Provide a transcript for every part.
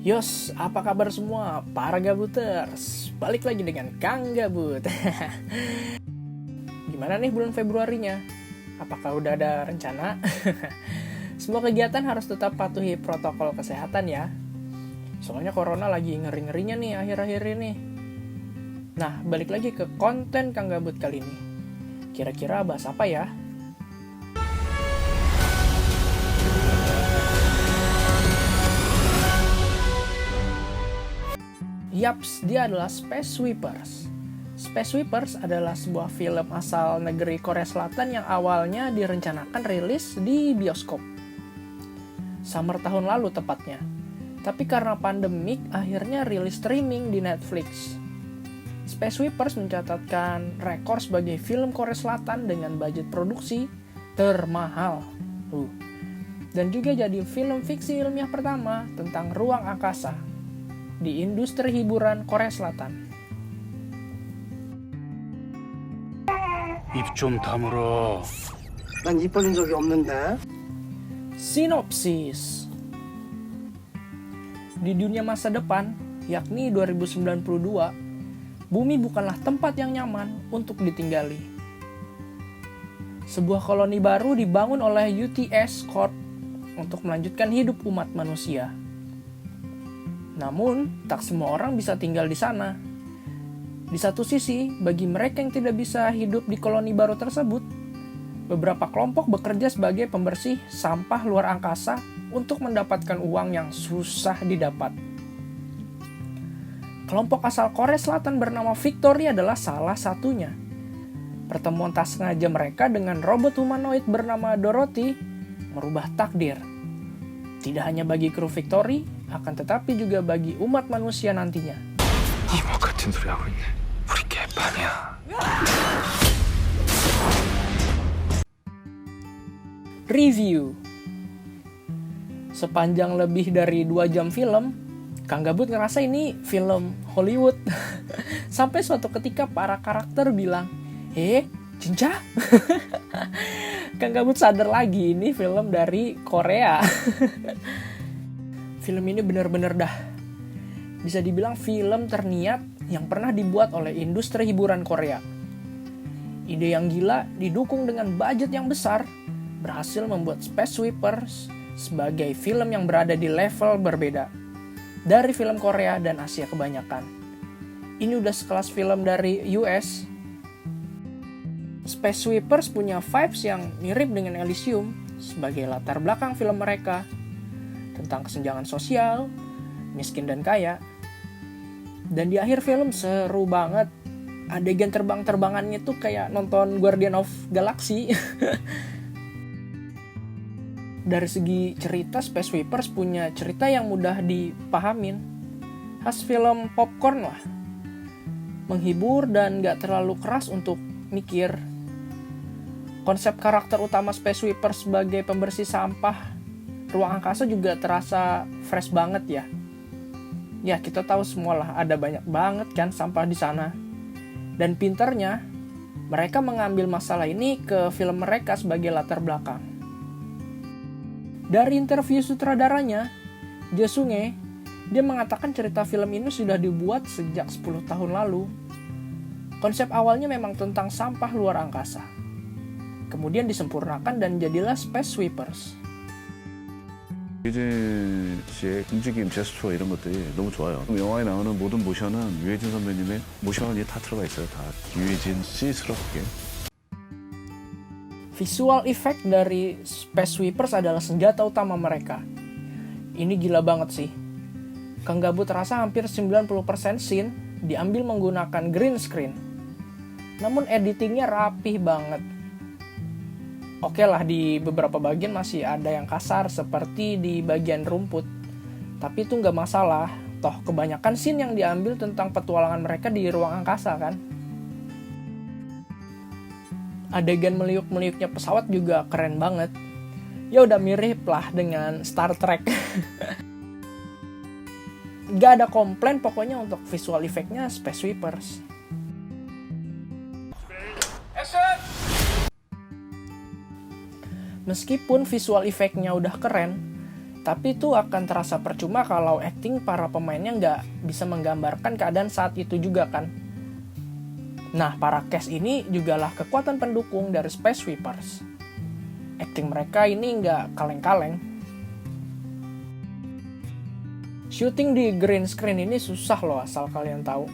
Yos, apa kabar semua para gabuters? Balik lagi dengan Kang Gabut. Gimana nih bulan Februarinya? Apakah udah ada rencana? Semua kegiatan harus tetap patuhi protokol kesehatan ya. Soalnya corona lagi ngeri-ngerinya nih akhir-akhir ini. Nah, balik lagi ke konten Kang Gabut kali ini. Kira-kira bahas apa ya? Yaps, dia adalah Space Sweepers. Space Sweepers adalah sebuah film asal negeri Korea Selatan yang awalnya direncanakan rilis di bioskop. Summer tahun lalu tepatnya. Tapi karena pandemik, akhirnya rilis streaming di Netflix. Space Sweepers mencatatkan rekor sebagai film Korea Selatan dengan budget produksi termahal. Dan juga jadi film fiksi ilmiah pertama tentang ruang angkasa di industri hiburan Korea Selatan. 입 좀 다물어. 난 입 벌린 적이 없는데. Sinopsis. Di dunia masa depan, yakni 2092, bumi bukanlah tempat yang nyaman untuk ditinggali. Sebuah koloni baru dibangun oleh UTS Corp untuk melanjutkan hidup umat manusia. Namun, tak semua orang bisa tinggal di sana. Di satu sisi, bagi mereka yang tidak bisa hidup di koloni baru tersebut, beberapa kelompok bekerja sebagai pembersih sampah luar angkasa untuk mendapatkan uang yang susah didapat. Kelompok asal Korea Selatan bernama Victory adalah salah satunya. Pertemuan tak sengaja mereka dengan robot humanoid bernama Dorothy merubah takdir. Tidak hanya bagi kru Victory, akan tetapi juga bagi umat manusia nantinya. 이모 같은 소리 하고 있네. 우리 개판이야. Review. Sepanjang lebih dari 2 jam film, Kang Gabut ngerasa ini film Hollywood. Sampai suatu ketika para karakter bilang, cinca? Kang Gabut sadar lagi ini film dari Korea. Film ini benar-benar bisa dibilang film terniat yang pernah dibuat oleh industri hiburan Korea. Ide yang gila didukung dengan budget yang besar berhasil membuat Space Sweepers sebagai film yang berada di level berbeda dari film Korea dan Asia kebanyakan. Ini udah sekelas film dari US. Space Sweepers punya vibes yang mirip dengan Elysium sebagai latar belakang film mereka tentang kesenjangan sosial, miskin dan kaya. Dan di akhir film seru banget. Adegan terbang-terbangannya tuh kayak nonton Guardian of Galaxy. Dari segi cerita, Space Sweepers punya cerita yang mudah dipahamin. Khas film popcorn lah. Menghibur dan gak terlalu keras untuk mikir. Konsep karakter utama Space Sweepers sebagai pembersih sampah ruang angkasa juga terasa fresh banget ya. Ya, kita tahu semualah ada banyak banget kan sampah di sana. Dan pinternya, mereka mengambil masalah ini ke film mereka sebagai latar belakang. Dari interview sutradaranya, Jae-sung, dia mengatakan cerita film ini sudah dibuat sejak 10 tahun lalu. Konsep awalnya memang tentang sampah luar angkasa. Kemudian disempurnakan dan jadilah Space Sweepers. 유해진 씨의 움직임, 제스처 이런 것들이 너무 좋아요. 영화에 나오는 모든 모션은 유해진 선배님의 모션이 다 들어가 있어요. 다 유해진 씨스럽게. Visual effect dari Space Sweepers adalah senjata utama mereka. Ini gila banget sih. Kang Gabut rasa hampir 90% scene diambil menggunakan green screen. Namun editingnya rapih banget. Oke lah, di beberapa bagian masih ada yang kasar seperti di bagian rumput. Tapi itu nggak masalah. Toh kebanyakan scene yang diambil tentang petualangan mereka di ruang angkasa kan. Adegan meliuk-meliuknya pesawat juga keren banget. Ya udah mirip lah dengan Star Trek. Gak ada komplain pokoknya untuk visual effect-nya Space Sweepers. Meskipun visual effect-nya udah keren, Tapi itu akan terasa percuma kalau acting para pemainnya nggak bisa menggambarkan keadaan saat itu juga kan. Nah, para cast ini jugalah kekuatan pendukung dari Space Sweepers. Acting mereka ini nggak kaleng-kaleng. Shooting di green screen ini susah loh asal kalian tahu.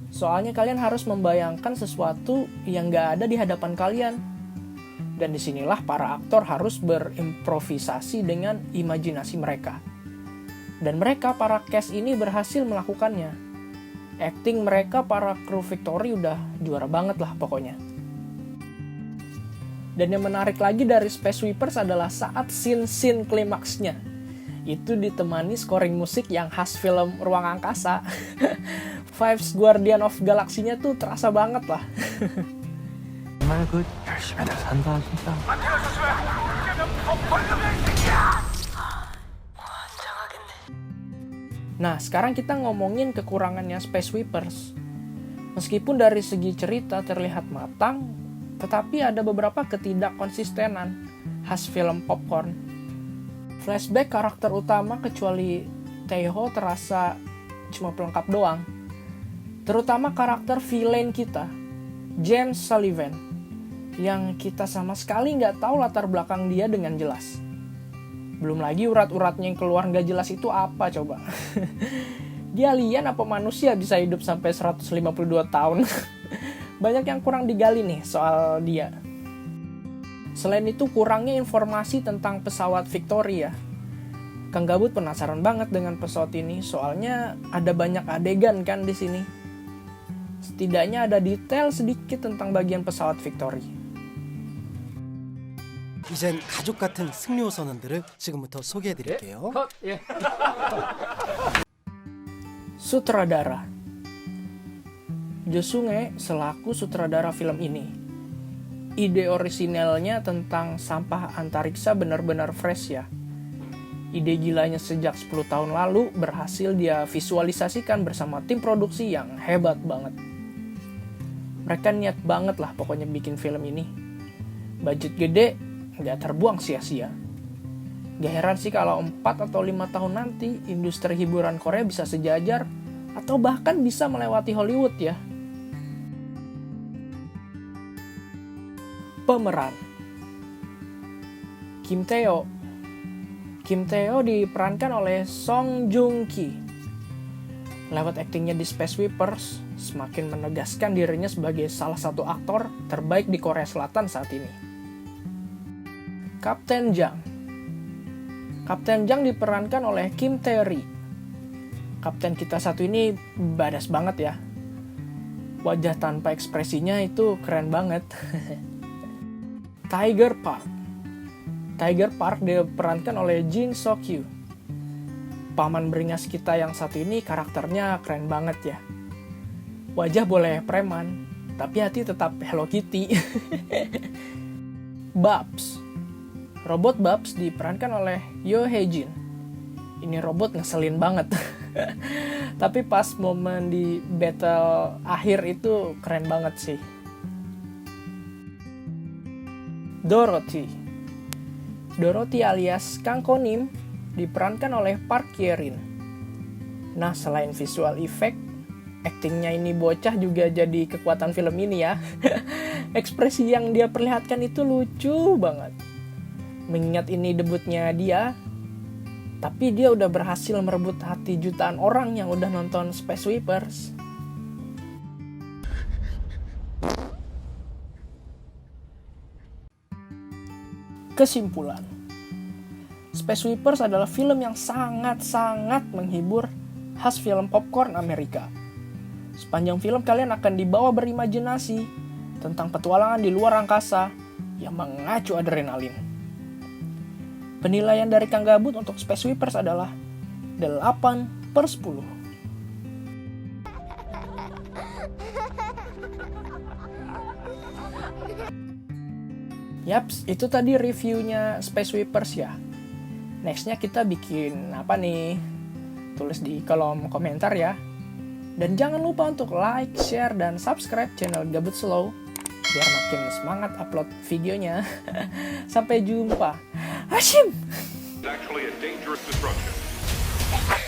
Soalnya kalian harus membayangkan sesuatu yang nggak ada di hadapan kalian. Dan disinilah para aktor harus berimprovisasi dengan imajinasi mereka. Dan mereka, para cast ini berhasil melakukannya. Acting mereka, para kru Victory udah juara banget lah pokoknya. Dan yang menarik lagi dari Space Sweepers adalah saat scene klimaksnya. Itu ditemani scoring musik yang khas film Ruang Angkasa. Vibes Guardian of Galaxy-nya tuh terasa banget lah. 정말 그 열심히 다 산다 진짜. Nah, sekarang kita ngomongin kekurangannya Space Sweepers. Meskipun dari segi cerita terlihat matang, tetapi ada beberapa ketidakkonsistenan khas film popcorn. Flashback karakter utama kecuali Taeho terasa cuma pelengkap doang. Terutama karakter villain kita, James Sullivan, yang kita sama sekali nggak tahu latar belakang dia dengan jelas. Belum lagi urat-uratnya yang keluar nggak jelas itu apa coba. Dia alien apa manusia bisa hidup sampai 152 tahun. Banyak yang kurang digali nih soal dia. Selain itu kurangnya informasi tentang pesawat Victoria. Kang Gabut penasaran banget dengan pesawat ini, soalnya ada banyak adegan kan di sini. Setidaknya ada detail sedikit tentang bagian pesawat Victory. 이젠 가족 같은 승료 선원들을 지금부터 소개해 드릴게요. Sutradara Josunge selaku sutradara film ini. Ide orisinalnya tentang sampah antariksa benar-benar fresh ya. Ide gilanya sejak 10 tahun lalu berhasil dia visualisasikan bersama tim produksi yang hebat banget. Mereka niat banget lah pokoknya bikin film ini. Budget gede, nggak terbuang sia-sia. Gak heran sih kalau 4 atau 5 tahun nanti industri hiburan Korea bisa sejajar atau bahkan bisa melewati Hollywood ya. Pemeran Kim Tae-ho diperankan oleh Song Joong-ki. Lewat aktingnya di Space Sweepers, semakin menegaskan dirinya sebagai salah satu aktor terbaik di Korea Selatan saat ini. Kapten Jang diperankan oleh Kim Tae-ri. Kapten kita satu ini badass banget ya. Wajah tanpa ekspresinya itu keren banget. Tiger Park diperankan oleh Jin So-kyu. Paman beringas kita yang satu ini karakternya keren banget ya. Wajah boleh preman, tapi hati tetap Hello Kitty. Robot Babs diperankan oleh Yo Hae-jin. Ini robot ngeselin banget. Tapi pas momen di battle akhir itu keren banget sih. Dorothy alias Kang Konim diperankan oleh Park Ye-rin. Nah, selain visual effect, aktingnya ini bocah juga jadi kekuatan film ini ya. Ekspresi yang dia perlihatkan itu lucu banget. Mengingat ini debutnya dia, tapi dia udah berhasil merebut hati jutaan orang yang udah nonton Space Sweepers. Kesimpulan, Space Sweepers adalah film yang sangat-sangat menghibur khas film popcorn Amerika. Sepanjang film kalian akan dibawa berimajinasi tentang petualangan di luar angkasa yang mengacu adrenalin. Penilaian dari Kang Gabut untuk Space Sweepers adalah 8/10. Yaps, itu tadi reviewnya Space Sweepers ya. Nextnya kita bikin apa nih? Tulis di kolom komentar ya. Dan jangan lupa untuk like, share, dan subscribe channel Gabut Slow biar makin semangat upload videonya. Sampai jumpa. Hashim! actually a dangerous disruption.